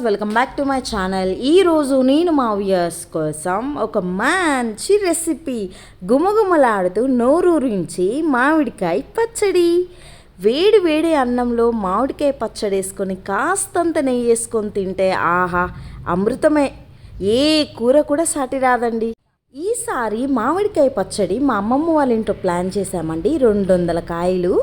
Welcome back to my channel. ఈరోజు నేను మా వ్యూయర్స్ కోసం ఒక మంచి రెసిపీ గుమగుమలాడుతూ నోరూరించి మామిడికాయ పచ్చడి. వేడి వేడి అన్నంలో మామిడికాయ పచ్చడి వేసుకొని కాస్తంత నెయ్యి వేసుకొని తింటే ఆహా అమృతమే. ఏ కూర కూడా సాటి రాదండి. ఈసారి మామిడికాయ పచ్చడి మా అమ్మమ్మ వాళ్ళ ఇంట్లో ప్లాన్ చేశామండి. 200 కాయలు,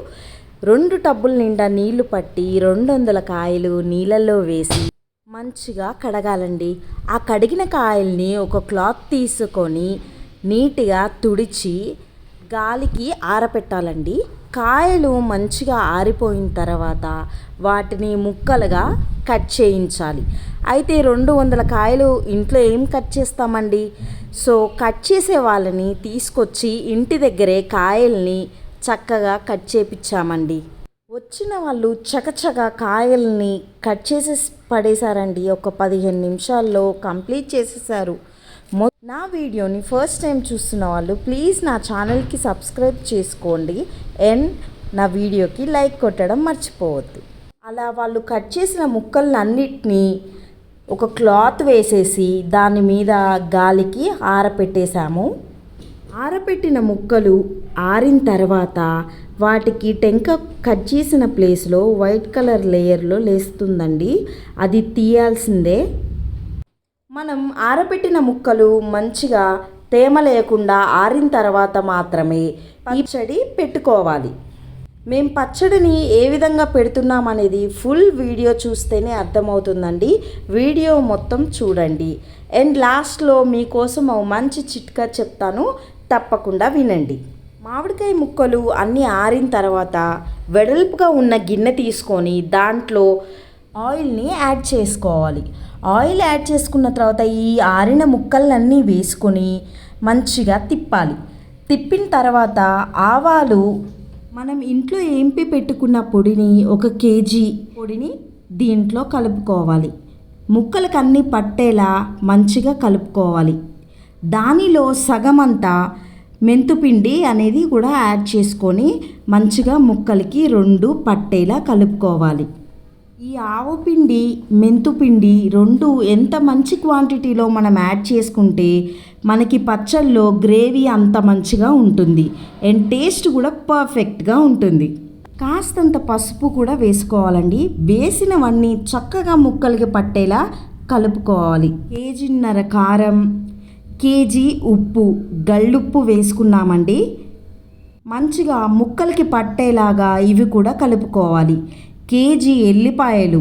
2 టబ్బుల నిండా నీళ్లు పట్టి 200 కాయలు నీళ్ళల్లో వేసి మంచిగా కడగాలండి. ఆ కడిగిన కాయల్ని ఒక క్లాత్ తీసుకొని నీట్గా తుడిచి గాలికి ఆరపెట్టాలండి. కాయలు మంచిగా ఆరిపోయిన తర్వాత వాటిని ముక్కలుగా కట్ చేయించాలి. అయితే 200 కాయలు ఇంట్లో ఏం కట్ చేస్తామండి. సో కట్ చేసే వాళ్ళని తీసుకొచ్చి ఇంటి దగ్గరే కాయల్ని చక్కగా కట్ చేపించామండి. వచ్చిన వాళ్ళు చకచక కాయల్ని కట్ చేసి పడేశారండి. ఒక 15 నిమిషాల్లో కంప్లీట్ చేసేసారు. నా వీడియోని ఫస్ట్ టైం చూస్తున్న వాళ్ళు ప్లీజ్ నా ఛానల్కి సబ్స్క్రైబ్ చేసుకోండి అండ్ నా వీడియోకి లైక్ కొట్టడం మర్చిపోవద్దు. అలా వాళ్ళు కట్ చేసిన ముక్కలన్నిటినీ ఒక క్లాత్ వేసేసి దాని మీద గాలికి ఆరపెట్టేశాము. ఆరపెట్టిన ముక్కలు ఆరిన తర్వాత వాటికి టెంక కట్ చేసిన ప్లేస్లో వైట్ కలర్ లేయర్లో లేస్తుందండి. అది తీయాల్సిందే. మనం ఆరబెట్టిన ముక్కలు మంచిగా తేమ లేకుండా ఆరిన తర్వాత మాత్రమే పచ్చడి పెట్టుకోవాలి. మేము పచ్చడిని ఏ విధంగా పెడుతున్నాం అనేది ఫుల్ వీడియో చూస్తేనే అర్థమవుతుందండి. వీడియో మొత్తం చూడండి అండ్ లాస్ట్లో మీకోసం మంచి చిట్కా చెప్తాను, తప్పకుండా వినండి. మామిడికాయ ముక్కలు అన్నీ ఆరిన తర్వాత వెడల్పుగా ఉన్న గిన్నె తీసుకొని దాంట్లో ఆయిల్ని యాడ్ చేసుకోవాలి. ఆయిల్ యాడ్ చేసుకున్న తర్వాత ఈ ఆరిన ముక్కలన్నీ వేసుకొని మంచిగా తిప్పాలి. తిప్పిన తర్వాత ఆవాలు, మనం ఇంట్లో ఏంపి పెట్టుకున్న పొడిని 1 కేజీ పొడిని దీంట్లో కలుపుకోవాలి. ముక్కలకు అన్నీ పట్టేలా మంచిగా కలుపుకోవాలి. దానిలో సగమంతా మెంతుపిండి అనేది కూడా యాడ్ చేసుకొని మంచిగా ముక్కలకి 2 పట్టేలా కలుపుకోవాలి. ఈ ఆవుపిండి మెంతుపిండి 2 ఎంత మంచి క్వాంటిటీలో మనం యాడ్ చేసుకుంటే మనకి పచ్చళ్ళలో గ్రేవీ అంత మంచిగా ఉంటుంది అండ్ టేస్ట్ కూడా పర్ఫెక్ట్గా ఉంటుంది. కాస్తంత పసుపు కూడా వేసుకోవాలండి. వేసినవన్నీ చక్కగా ముక్కలకి పట్టేలా కలుపుకోవాలి. 1.5 కేజీ కారం, కేజీ ఉప్పు, గళ్ళుప్పు వేసుకున్నామండి. మంచిగా ముక్కలకి పట్టేలాగా ఇవి కూడా కలుపుకోవాలి. కేజీ ఎల్లిపాయలు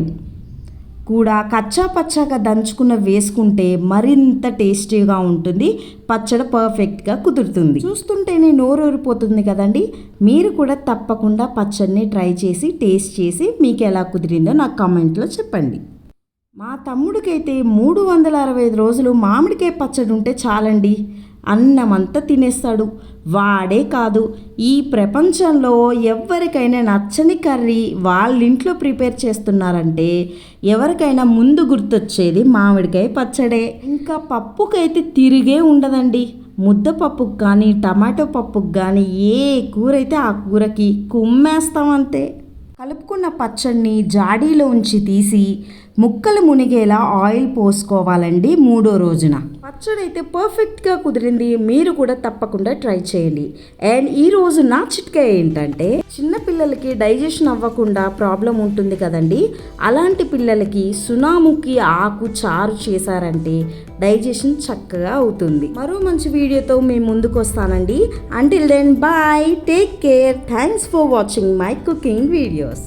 కూడా కచ్చా పచ్చాగా దంచుకున్న వేసుకుంటే మరింత టేస్టీగా ఉంటుంది. పచ్చడి పర్ఫెక్ట్గా కుదురుతుంది. చూస్తుంటేనే నోరూరిపోతుంది కదండి. మీరు కూడా తప్పకుండా పచ్చడిని ట్రై చేసి టేస్ట్ చేసి మీకు ఎలా కుదిరిందో నాకు కామెంట్లో చెప్పండి. మా తమ్ముడికైతే 365 రోజులు మామిడికాయ పచ్చడి ఉంటే చాలండి, అన్నమంతా తినేస్తాడు. వాడే కాదు, ఈ ప్రపంచంలో ఎవరికైనా నచ్చని కర్రీ వాళ్ళ ఇంట్లో ప్రిపేర్ చేస్తున్నారంటే ఎవరికైనా ముందు గుర్తొచ్చేది మామిడికాయ పచ్చడే. ఇంకా పప్పుకైతే తిరిగే ఉండదండి. ముద్దపప్పుకు కానీ టమాటో పప్పుకు కానీ ఏ కూర అయితే ఆ కూరకి కుమ్మేస్తాం అంతే. కలుపుకున్న పచ్చడిని జాడీలోంచి తీసి ముక్కలు మునిగేలా ఆయిల్ పోసుకోవాలండి. 3వ రోజున పచ్చడి అయితే పర్ఫెక్ట్గా కుదిరింది. మీరు కూడా తప్పకుండా ట్రై చేయండి. అండ్ ఈరోజు నా చిట్కా ఏంటంటే, చిన్న పిల్లలకి డైజెషన్ అవ్వకుండా ప్రాబ్లం ఉంటుంది కదండి. అలాంటి పిల్లలకి సునాముకి ఆకు చారు చేశారంటే డైజెషన్ చక్కగా అవుతుంది. మరో మంచి వీడియోతో మేము ముందుకు వస్తానండి. Until then bye, take care, thanks for watching my cooking videos.